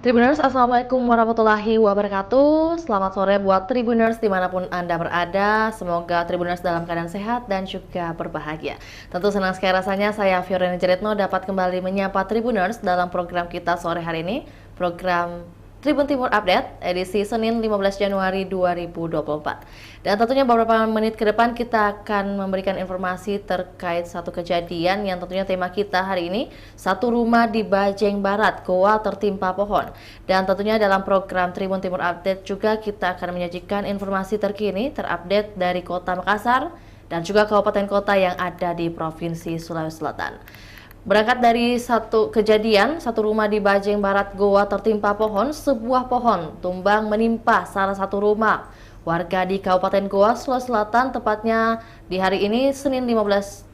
Tribuners, Assalamualaikum warahmatullahi wabarakatuh. Selamat sore buat Tribuners dimanapun Anda berada. Semoga Tribuners dalam keadaan sehat dan juga berbahagia. Tentu senang sekali rasanya saya Fiorina Jeretno dapat kembali menyapa Tribuners dalam program kita sore hari ini. Program Tribun Timur Update edisi Senin 15 Januari 2024. Dan tentunya beberapa menit ke depan kita akan memberikan informasi terkait satu kejadian yang tentunya tema kita hari ini, satu rumah di Bajeng Barat, goa tertimpa pohon. Dan tentunya dalam program Tribun Timur Update juga kita akan menyajikan informasi terkini terupdate dari Kota Makassar dan juga kabupaten kota yang ada di Provinsi Sulawesi Selatan. Berangkat dari satu kejadian, satu rumah di Bajeng Barat goa tertimpa pohon, sebuah pohon tumbang menimpa salah satu rumah warga di Kabupaten Goa, Sulawesi Selatan, tepatnya di hari ini Senin 15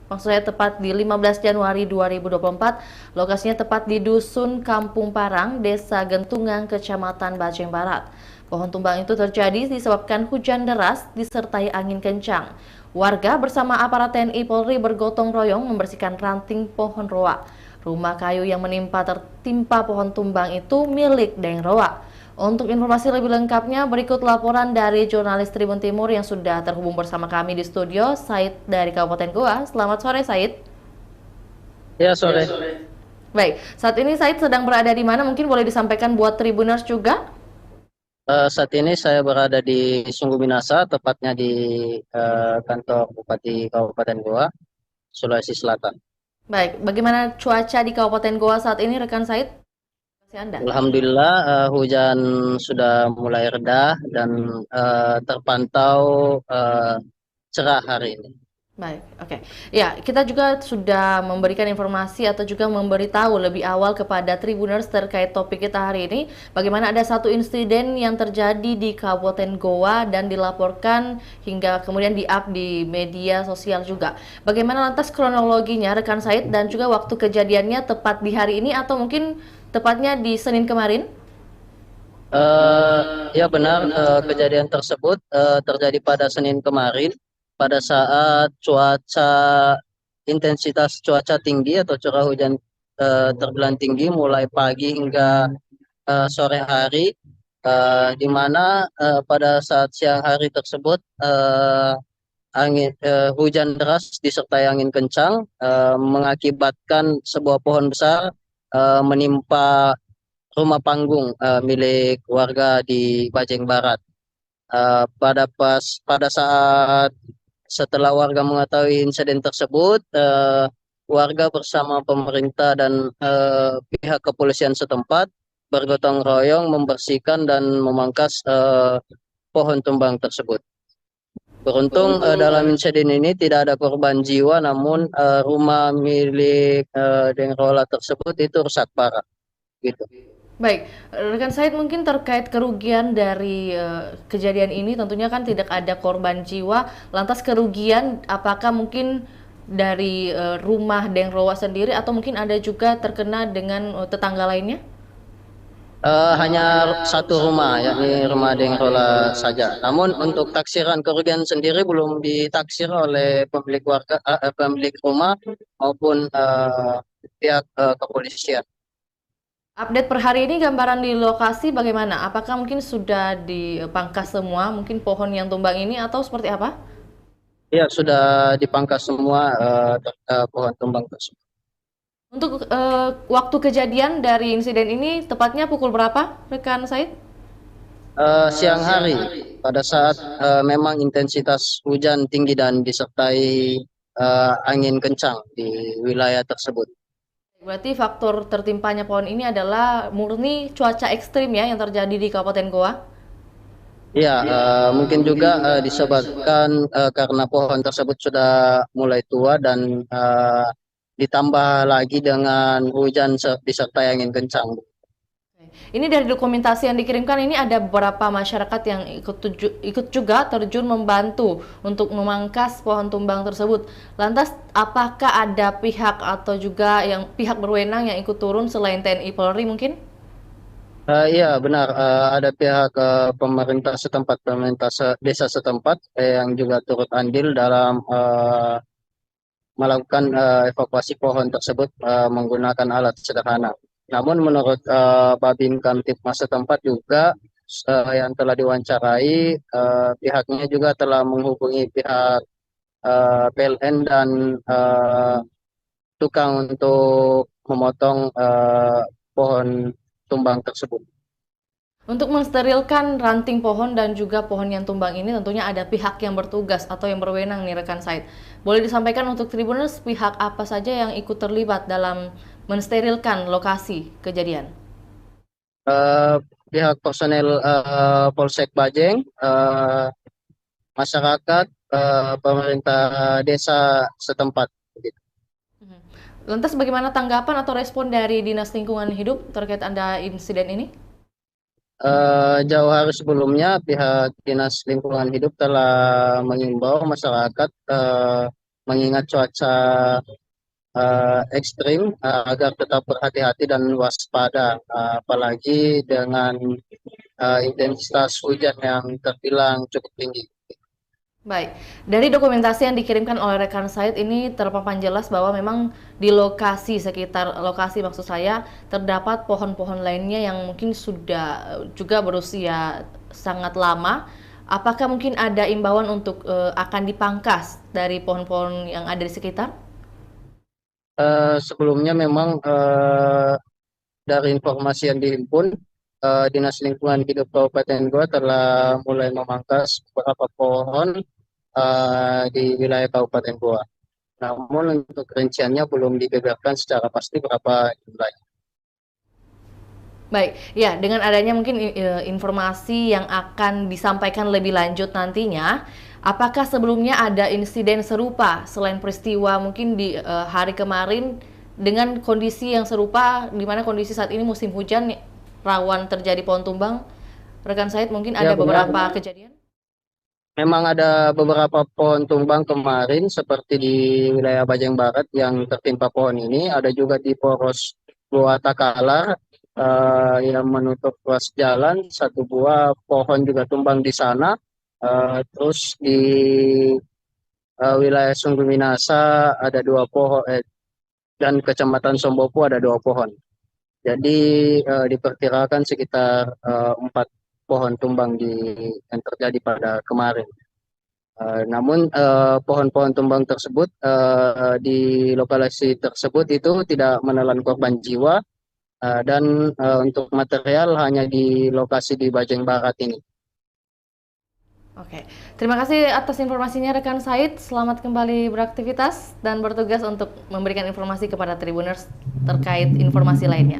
Maksudnya tepat di 15 Januari 2024, lokasinya tepat di Dusun Kampung Parang, Desa Gentungan, Kecamatan Bajeng Barat. Pohon tumbang itu terjadi disebabkan hujan deras disertai angin kencang. Warga bersama aparat TNI Polri bergotong royong membersihkan ranting pohon roa. Rumah kayu yang tertimpa pohon tumbang itu milik Deng Roa. Untuk informasi lebih lengkapnya, berikut laporan dari jurnalis Tribun Timur yang sudah terhubung bersama kami di studio, Said dari Kabupaten Goa. Selamat sore, Said. Ya, sore. Baik, saat ini Said sedang berada di mana? Mungkin boleh disampaikan buat Tribuners juga? Saat ini saya berada di Sungguh Minasa, tepatnya di kantor Bupati Kabupaten Goa, Sulawesi Selatan. Baik, bagaimana cuaca di Kabupaten Goa saat ini, rekan Said? Anda. Alhamdulillah, hujan sudah mulai reda dan terpantau cerah hari ini. Baik, oke. Ya, kita juga sudah memberikan informasi atau juga memberitahu lebih awal kepada Tribuners terkait topik kita hari ini. Bagaimana ada satu insiden yang terjadi di Kabupaten Goa dan dilaporkan hingga kemudian di-up di media sosial juga. Bagaimana lantas kronologinya, rekan Said, dan juga waktu kejadiannya tepat di hari ini atau mungkin tepatnya di Senin kemarin? Ya benar, kejadian tersebut terjadi pada Senin kemarin pada saat intensitas cuaca tinggi atau curah hujan terbilang tinggi mulai pagi hingga sore hari, di mana pada saat siang hari tersebut hujan deras disertai angin kencang mengakibatkan sebuah pohon besar menimpa rumah panggung milik warga di Bajeng Barat. Pada saat setelah warga mengetahui insiden tersebut, warga bersama pemerintah dan pihak kepolisian setempat bergotong royong membersihkan dan memangkas pohon tumbang tersebut. Beruntung dalam insiden ini tidak ada korban jiwa, namun rumah milik Deng Rola tersebut itu rusak parah. Gitu. Baik, rekan Said, mungkin terkait kerugian dari kejadian ini tentunya kan tidak ada korban jiwa. Lantas kerugian apakah mungkin dari rumah Deng Rowa sendiri atau mungkin ada juga terkena dengan tetangga lainnya? Hanya satu rumah, yakni rumah Deng Rola saja. Namun untuk taksiran kerugian sendiri belum ditaksir oleh pemilik rumah maupun pihak kepolisian. Update per hari ini gambaran di lokasi bagaimana? Apakah mungkin sudah dipangkas semua mungkin pohon yang tumbang ini atau seperti apa? Ya, sudah dipangkas semua pohon tumbang tersebut. Untuk waktu kejadian dari insiden ini tepatnya pukul berapa, rekan Said? Siang hari, pada saat memang intensitas hujan tinggi dan disertai angin kencang di wilayah tersebut. Berarti faktor tertimpanya pohon ini adalah murni cuaca ekstrim ya yang terjadi di Kabupaten Goa? Ya, mungkin juga disebabkan karena pohon tersebut sudah mulai tua dan ditambah lagi dengan hujan disertai angin kencang. Ini dari dokumentasi yang dikirimkan ini ada beberapa masyarakat yang ikut juga terjun membantu untuk memangkas pohon tumbang tersebut. Lantas apakah ada pihak atau juga yang pihak berwenang yang ikut turun selain TNI Polri mungkin? Iya benar, ada pihak pemerintah setempat, desa setempat yang juga turut andil dalam melakukan evakuasi pohon tersebut menggunakan alat sederhana. Namun menurut Babin Kamtibmas setempat juga yang telah diwawancarai, pihaknya juga telah menghubungi pihak PLN dan tukang untuk memotong pohon tumbang tersebut. Untuk mensterilkan ranting pohon dan juga pohon yang tumbang ini tentunya ada pihak yang bertugas atau yang berwenang nih rekan Said. Boleh disampaikan untuk Tribuners pihak apa saja yang ikut terlibat dalam mensterilkan lokasi kejadian? Eh, Pihak personel Polsek Bajeng, masyarakat, pemerintah desa setempat. Lantas bagaimana tanggapan atau respon dari Dinas Lingkungan Hidup terkait Anda insiden ini? Jauh hari sebelumnya, pihak Dinas Lingkungan Hidup telah mengimbau masyarakat mengingat cuaca ekstrim agar tetap berhati-hati dan waspada, apalagi dengan intensitas hujan yang terbilang cukup tinggi. Baik, dari dokumentasi yang dikirimkan oleh rekan Said ini terpampang jelas bahwa memang di lokasi sekitar lokasi maksud saya terdapat pohon-pohon lainnya yang mungkin sudah juga berusia sangat lama. Apakah mungkin ada imbauan untuk akan dipangkas dari pohon-pohon yang ada di sekitar? Sebelumnya memang dari informasi yang dihimpun, Dinas Lingkungan Hidup Kabupaten Goa telah mulai memangkas beberapa pohon di wilayah Kabupaten Goa. Namun untuk rinciannya belum dibeberkan secara pasti berapa jumlahnya. Baik, ya dengan adanya mungkin informasi yang akan disampaikan lebih lanjut nantinya, apakah sebelumnya ada insiden serupa selain peristiwa mungkin di hari kemarin dengan kondisi yang serupa di mana kondisi saat ini musim hujan rawan terjadi pohon tumbang? Rekan Said mungkin Ya ada benar, beberapa kejadian? memang ada beberapa pohon tumbang kemarin seperti di wilayah Bajeng Barat yang tertimpa pohon ini. Ada juga di Poros Goa Takalar yang menutup ruas jalan. Satu buah pohon juga tumbang di sana. Terus di wilayah Sungguh Minasa ada dua pohon, dan Kecamatan Sombopu ada dua pohon. Jadi diperkirakan sekitar empat pohon tumbang yang terjadi pada kemarin. Namun pohon-pohon tumbang tersebut di lokasi tersebut itu tidak menelan korban jiwa, dan untuk material hanya di lokasi di Bajeng Barat ini. Oke, terima kasih atas informasinya rekan Said. Selamat kembali beraktivitas dan bertugas untuk memberikan informasi kepada Tribuners terkait informasi lainnya.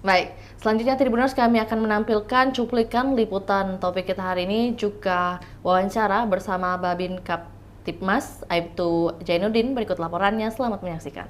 Baik, selanjutnya Tribuners kami akan menampilkan cuplikan liputan topik kita hari ini juga wawancara bersama Babin Kaptibmas Aibtu Jainuddin. Berikut laporannya, selamat menyaksikan.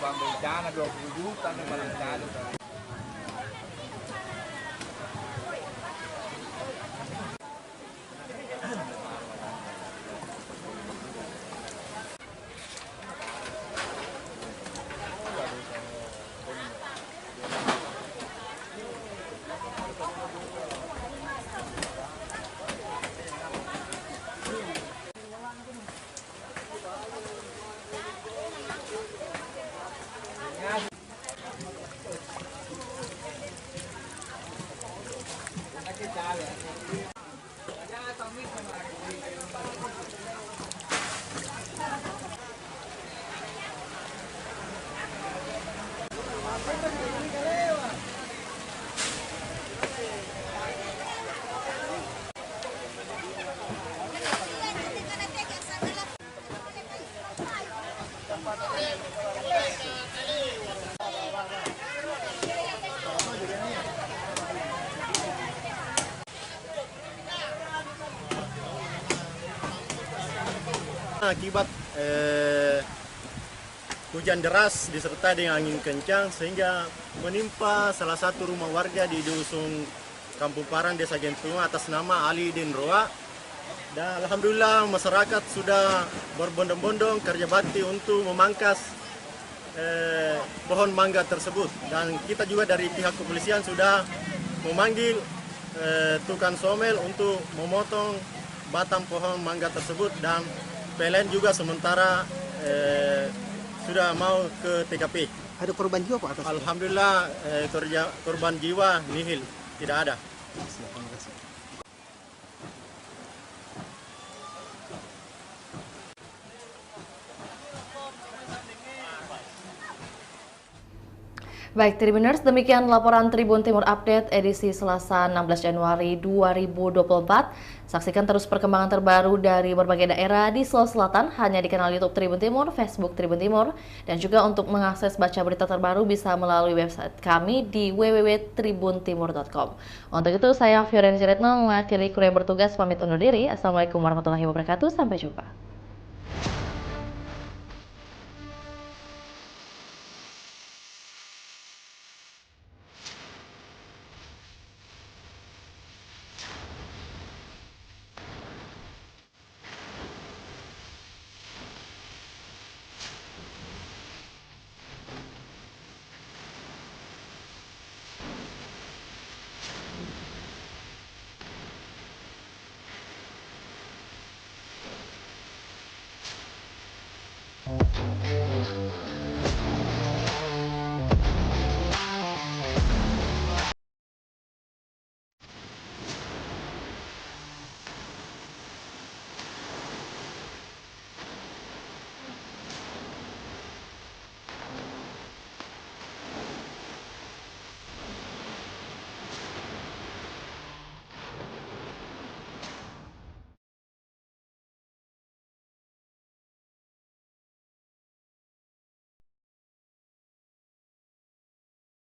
Bang bencana 20 juta nih malam kali. Akibat hujan deras disertai dengan angin kencang sehingga menimpa salah satu rumah warga di dusun Kampung Parang, Desa Gentunga atas nama Ali Din Roa. Dan alhamdulillah masyarakat sudah berbondong-bondong kerja bakti untuk memangkas pohon mangga tersebut. Dan kita juga dari pihak kepolisian sudah memanggil tukang somel untuk memotong batang pohon mangga tersebut, dan PLN juga sementara sudah mau ke TKP. Ada korban jiwa Pak atas? Alhamdulillah korban jiwa nihil, tidak ada. Terima kasih. Baik, Tribuners, demikian laporan Tribun Timur Update edisi Selasa 16 Januari 2024. Saksikan terus perkembangan terbaru dari berbagai daerah di Sulawesi Selatan hanya di kanal YouTube Tribun Timur, Facebook Tribun Timur, dan juga untuk mengakses baca berita terbaru bisa melalui website kami di www.tribuntimur.com. Untuk itu, saya Fioreni Ciretno mewakili kru yang bertugas pamit undur diri. Assalamualaikum warahmatullahi wabarakatuh. Sampai jumpa.